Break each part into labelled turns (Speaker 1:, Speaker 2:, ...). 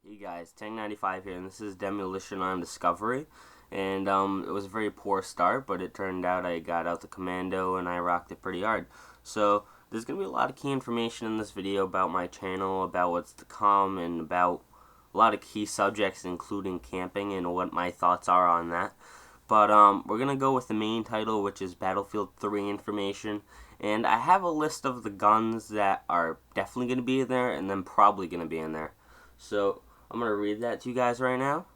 Speaker 1: Hey guys, Tank95 here, and this is Demolition on Discovery. And it was a very poor start, but it turned out I got out the commando and I rocked it pretty hard. So there's going to be a lot of key information in this video about my channel, about what's to come, and about a lot of key subjects, including camping and what my thoughts are on that. But we're going to go with the main title, which is Battlefield 3 information. And I have a list of the guns that are definitely going to be in there and then probably going to be in there. So I'm going to read that to you guys right now.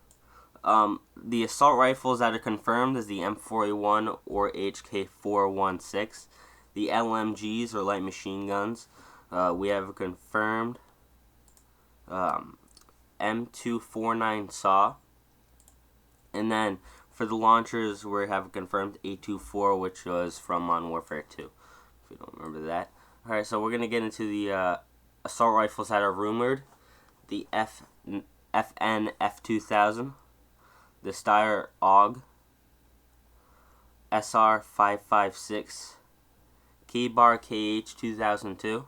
Speaker 1: The assault rifles that are confirmed is the M4A1 or HK416. The LMGs or light machine guns, we have confirmed M249 SAW. And then for the launchers, we have confirmed A24, which was from Modern Warfare 2, if you don't remember that. Alright, so we're going to get into the assault rifles that are rumored. The FN F2000, the Steyr AUG, SR556, K-Bar KH 2002,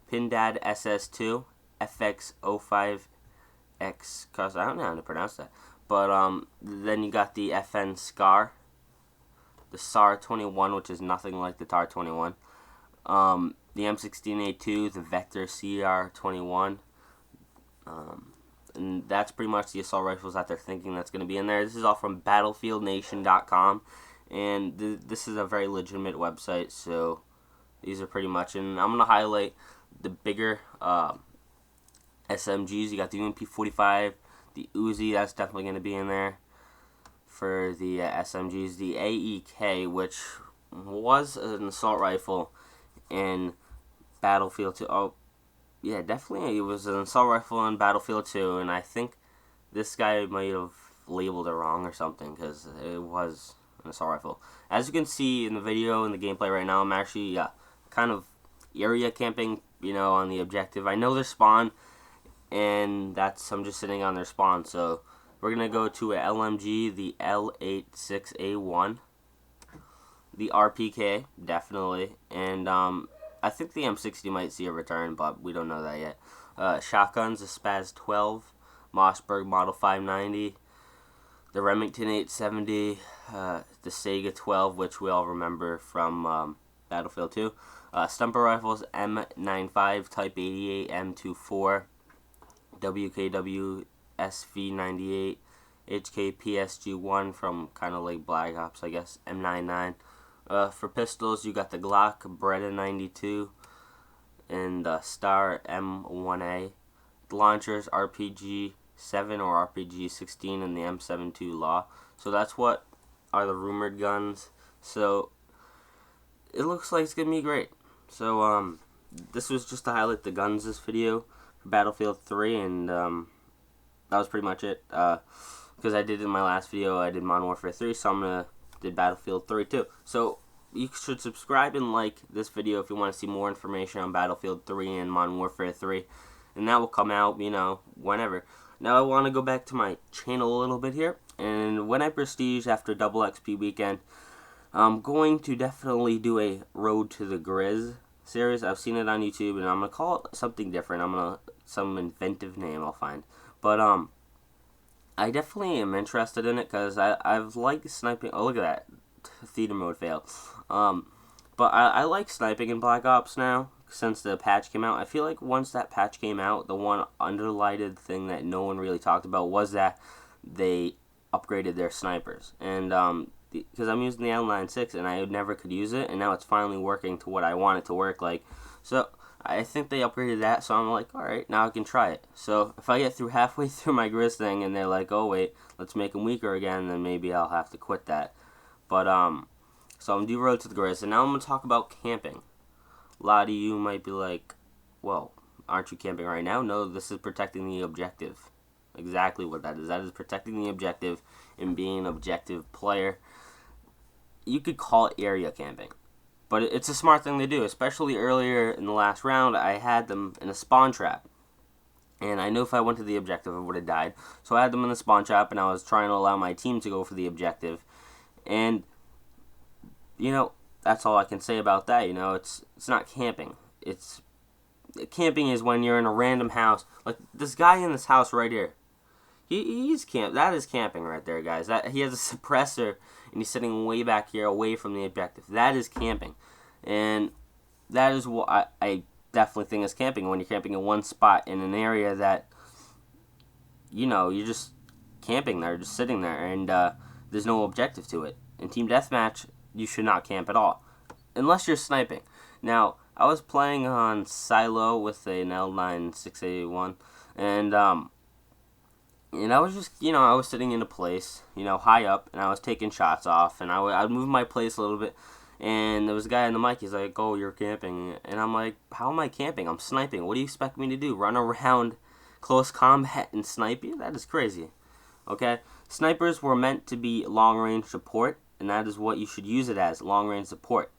Speaker 1: Pindad SS2, FX05X, cause I don't know how to pronounce that. But then you got the FN SCAR, the SAR-21, which is nothing like the TAR-21, the M16A2, the Vector CR-21. And that's pretty much the assault rifles that they're thinking that's going to be in there. This is all from BattlefieldNation.com, and this is a very legitimate website, so these are pretty much, and I'm going to highlight the bigger SMGs. You got the UMP-45, the Uzi, that's definitely going to be in there for the SMGs. The AEK, which was an assault rifle in Battlefield 2. Oh, yeah, definitely it was an assault rifle in Battlefield 2, and I think this guy might have labeled it wrong or something, because it was an assault rifle. As you can see in the video and the gameplay right now, I'm actually kind of area camping, on the objective. I know their spawn, and I'm just sitting on their spawn, so we're going to go to a LMG, the L86A1, the RPK, definitely, and I think the M60 might see a return, but we don't know that yet. Shotguns, the Spaz 12, Mossberg Model 590, the Remington 870, the Saiga 12, which we all remember from Battlefield 2. Stumper rifles, M95, Type 88, M24, WKW SV98, HK PSG1 from kind of like Black Ops, I guess, M99. For pistols, you got the Glock Beretta 92 and the Star M1A. The launchers, RPG 7 or RPG 16 and the M72 Law. So that's what are the rumored guns. So it looks like it's gonna be great. So this was just to highlight the guns this video for Battlefield 3, and that was pretty much it. Because I did in my last video, I did Modern Warfare 3, so did Battlefield 3 too. So you should subscribe and like this video if you want to see more information on Battlefield 3 and Modern Warfare 3, and that will come out, whenever. Now I want to go back to my channel a little bit here, and when I prestige after Double XP weekend, I'm going to definitely do a Road to the Grizz series. I've seen it on YouTube, and I'm going to call it something different. Some inventive name I'll find. But I definitely am interested in it because I've liked sniping. Oh, look at that. Theater mode fail. But I like sniping in Black Ops now since the patch came out. I feel like once that patch came out, the one underlighted thing that no one really talked about was that they upgraded their snipers. And because I'm using the L96 and I never could use it, and now it's finally working to what I want it to work like. So I think they upgraded that, so I'm like, alright, now I can try it. So if I get through halfway through my Grizz thing and they're like, oh wait, let's make them weaker again, then maybe I'll have to quit that. But so I'm going to do Road to the Grizz, and now I'm going to talk about camping. A lot of you might be like, well, aren't you camping right now? No, this is protecting the objective. Exactly what that is. That is protecting the objective and being an objective player. You could call it area camping, but it's a smart thing to do, especially earlier in the last round. I had them in a spawn trap, and I knew if I went to the objective I would have died, so I had them in the spawn trap, and I was trying to allow my team to go for the objective, and that's all I can say about that. It's not camping, it's Camping is when you're in a random house. Like this guy in this house right here. He's camp. That is camping right there, guys. That he has a suppressor and he's sitting way back here, away from the objective. That is camping, and that is what I definitely think is camping. When you're camping in one spot in an area that you're just camping there, just sitting there, and there's no objective to it. In team deathmatch, you should not camp at all, unless you're sniping. Now, I was playing on Silo with an L9 681, and I was just, I was sitting in a place, high up, and I was taking shots off, and I'd move my place a little bit, and there was a guy on the mic, he's like, "Oh, you're camping," and I'm like, "How am I camping? I'm sniping. What do you expect me to do? Run around close combat and snipe you? That is crazy." Okay? Snipers were meant to be long-range support, and that is what you should use it as, long-range support.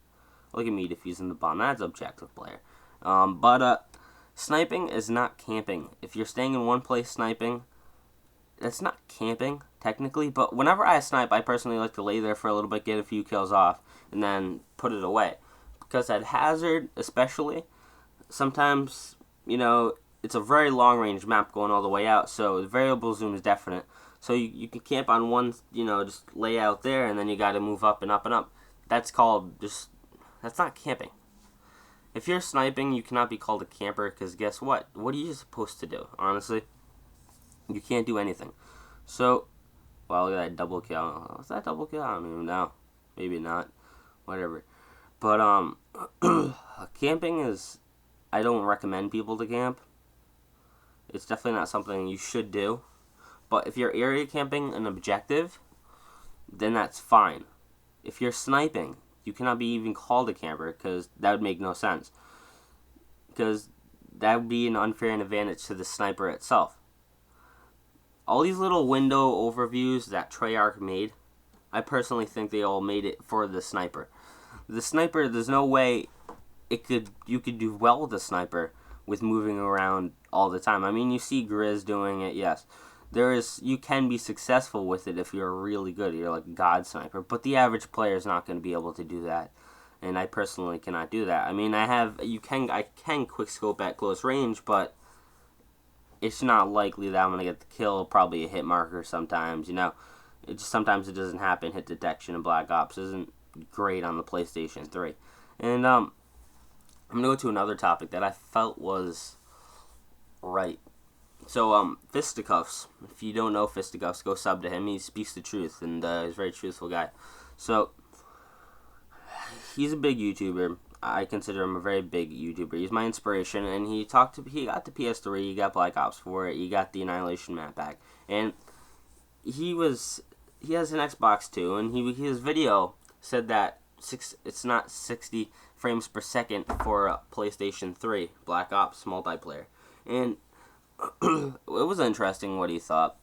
Speaker 1: Look at me defusing the bomb. That's objective player. But sniping is not camping. If you're staying in one place sniping, that's not camping, technically. But whenever I snipe, I personally like to lay there for a little bit, get a few kills off, and then put it away. Because at Hazard, especially, sometimes, it's a very long-range map going all the way out, so the variable zoom is definite. So you can camp on one, just lay out there, and then you got to move up and up and up. That's not camping. If you're sniping, you cannot be called a camper, because guess what? What are you supposed to do, honestly? You can't do anything. So, well, look at that double kill. Was that double kill? I don't even know. Maybe not. Whatever. But, camping is... I don't recommend people to camp. It's definitely not something you should do. But if you're area camping an objective, then that's fine. If you're sniping, you cannot be even called a camper, because that would make no sense. Because that would be an unfair advantage to the sniper itself. All these little window overviews that Treyarch made, I personally think they all made it for the sniper. The sniper, there's no way you could do well with the sniper with moving around all the time. I mean, you see Grizz doing it, yes. You can be successful with it if you're really good. You're like a god sniper, but the average player is not going to be able to do that. And I personally cannot do that. I mean, I can quick scope at close range, but it's not likely that I'm going to get the kill, probably a hit marker sometimes, sometimes it doesn't happen. Hit detection in Black Ops isn't great on the PlayStation 3. And I'm going to go to another topic that I felt was right. So, Fisticuffs. If you don't know Fisticuffs, go sub to him. He speaks the truth, and he's a very truthful guy. So, he's a big YouTuber. I consider him a very big YouTuber. He's my inspiration, and he got the PS3, he got Black Ops 4, he got the Annihilation map pack, and he has an Xbox too, and his video said that it's not 60 frames per second for PlayStation 3 Black Ops multiplayer, and it was interesting what he thought,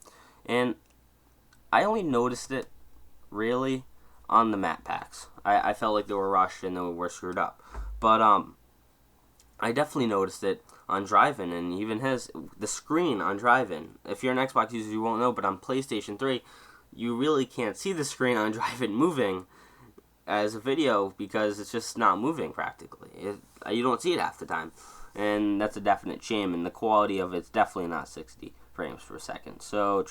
Speaker 1: and I only noticed it really on the map packs. I felt like they were rushed and they were screwed up. But I definitely noticed it on Drive-In, and even the screen on Drive-In. If you're an Xbox user, you won't know, but on PlayStation 3, you really can't see the screen on Drive-In moving as a video because it's just not moving practically. You don't see it half the time, and that's a definite shame, and the quality of it's definitely not 60 frames per second. So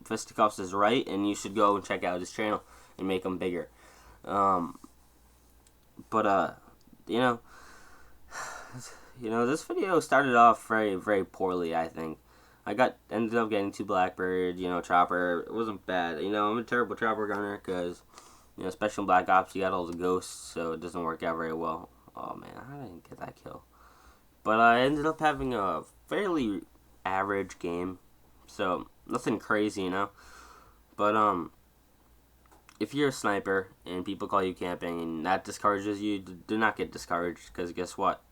Speaker 1: Fisticuffs is right, and you should go and check out his channel and make him bigger. This video started off very, very poorly, I think. Ended up getting 2 Blackbird, Chopper. It wasn't bad. I'm a terrible Chopper gunner because, especially in Black Ops, you got all the ghosts, so it doesn't work out very well. Oh, man, I didn't get that kill. But I ended up having a fairly average game, so nothing crazy, But, if you're a sniper and people call you camping and that discourages you, do not get discouraged, because guess what?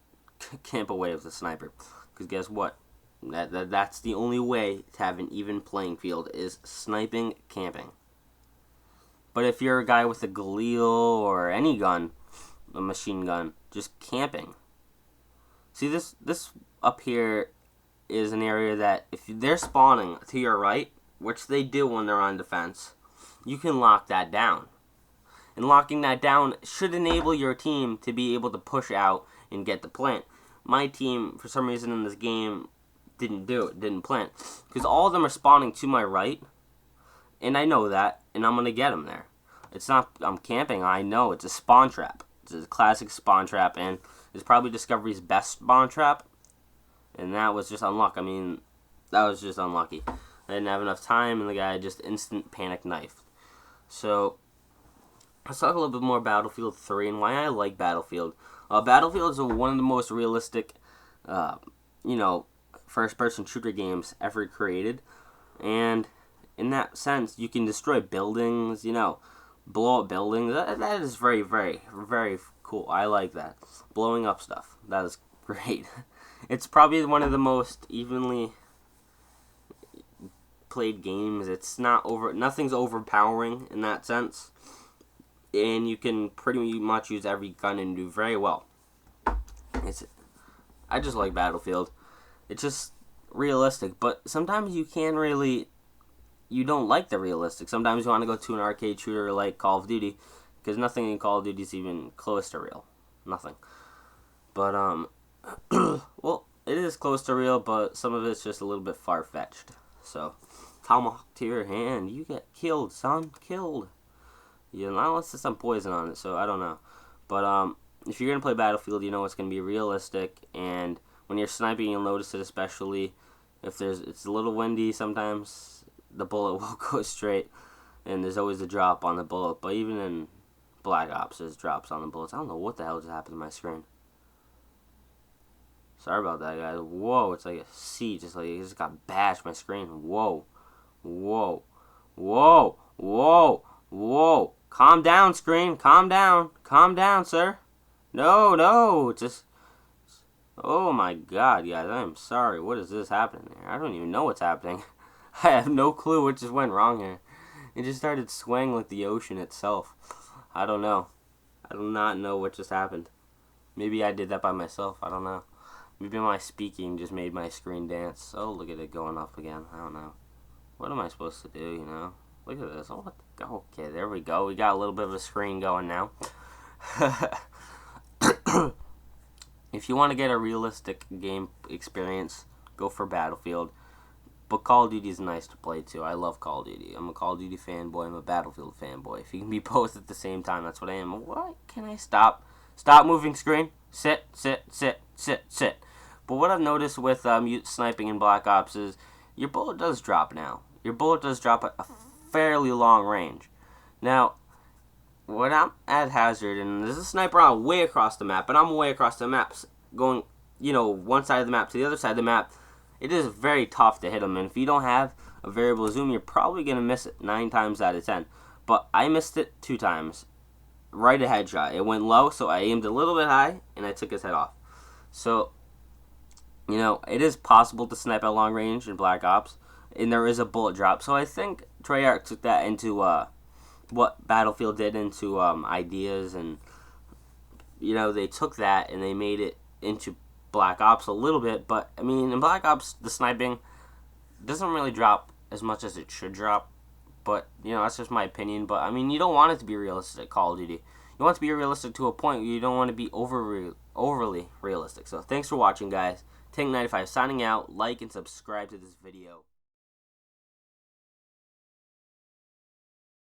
Speaker 1: Camp away with a sniper. Because guess what? That's the only way to have an even playing field is sniping, camping. But if you're a guy with a Galil or any gun, a machine gun, just camping. See, this up here is an area that if they're spawning to your right, which they do when they're on defense, you can lock that down. And locking that down should enable your team to be able to push out and get the plant. my team, for some reason in this game, didn't do it, didn't plant. Because all of them are spawning to my right, and I know that, and I'm going to get them there. It's not, I'm camping, I know, it's a spawn trap. It's a classic spawn trap, and it's probably Discovery's best spawn trap, and that was just unlucky. I mean, that was just unlucky. I didn't have enough time, and the guy just instant panic knifed. So, let's talk a little bit more Battlefield 3 and why I like Battlefield. Battlefield is one of the most realistic, first-person shooter games ever created. And in that sense, you can destroy buildings, blow up buildings. That is very, very, very cool. I like that. Blowing up stuff. That is great. It's probably one of the most evenly played games. It's nothing's overpowering in that sense. And you can pretty much use every gun and do very well. I just like Battlefield. It's just realistic, but sometimes you don't like the realistic. Sometimes you want to go to an arcade shooter like Call of Duty, because nothing in Call of Duty is even close to real. Nothing. But, well, it is close to real, but some of it's just a little bit far-fetched. So, tomahawk to your hand, you get killed, son, killed. Unless there's some poison on it, so I don't know. But, if you're going to play Battlefield, you know it's going to be realistic, and when you're sniping, you'll notice it, especially if it's a little windy. Sometimes the bullet will go straight, and there's always a drop on the bullet. But even in Black Ops, there's drops on the bullets. I don't know what the hell just happened to my screen. Sorry about that, guys. Whoa, it's like a C, just like it just got bashed my screen. Whoa, whoa, whoa, whoa, whoa. Calm down, screen. Calm down, sir. No, just. Oh my God, guys, I am sorry. What is this happening here? I don't even know what's happening. I have no clue what just went wrong here. It just started swaying like the ocean itself. I don't know. I do not know what just happened. Maybe I did that by myself. I don't know. Maybe my speaking just made my screen dance. Oh, look at it going up again. I don't know. What am I supposed to do, Look at this. Oh, okay, there we go. We got a little bit of a screen going now. If you want to get a realistic game experience, go for Battlefield. But Call of Duty is nice to play too. I love Call of Duty. I'm a Call of Duty fanboy. I'm a Battlefield fanboy. If you can be both at the same time, that's what I am. What? Can I stop? Stop moving screen. Sit. But what I've noticed with sniping in Black Ops is your bullet does drop now. Your bullet does drop at a fairly long range. Now, when I'm at hazard, and there's a sniper on way across the map, and I'm way across the map, going, one side of the map to the other side of the map, it is very tough to hit him. And if you don't have a variable zoom, you're probably going to miss it 9 times out of 10. But I missed it 2 times. Right a headshot. It went low, so I aimed a little bit high, and I took his head off. So, it is possible to snipe at long range in Black Ops, and there is a bullet drop. So I think Treyarch took that into what Battlefield did into ideas, and they took that and they made it into Black Ops a little bit. But I mean, in Black Ops, the sniping doesn't really drop as much as it should drop. But that's just my opinion. But I mean, you don't want it to be realistic, Call of Duty. You want it to be realistic to a point where you don't want to be overly realistic. So thanks for watching, guys. Tank95 signing out. Like and subscribe to this video.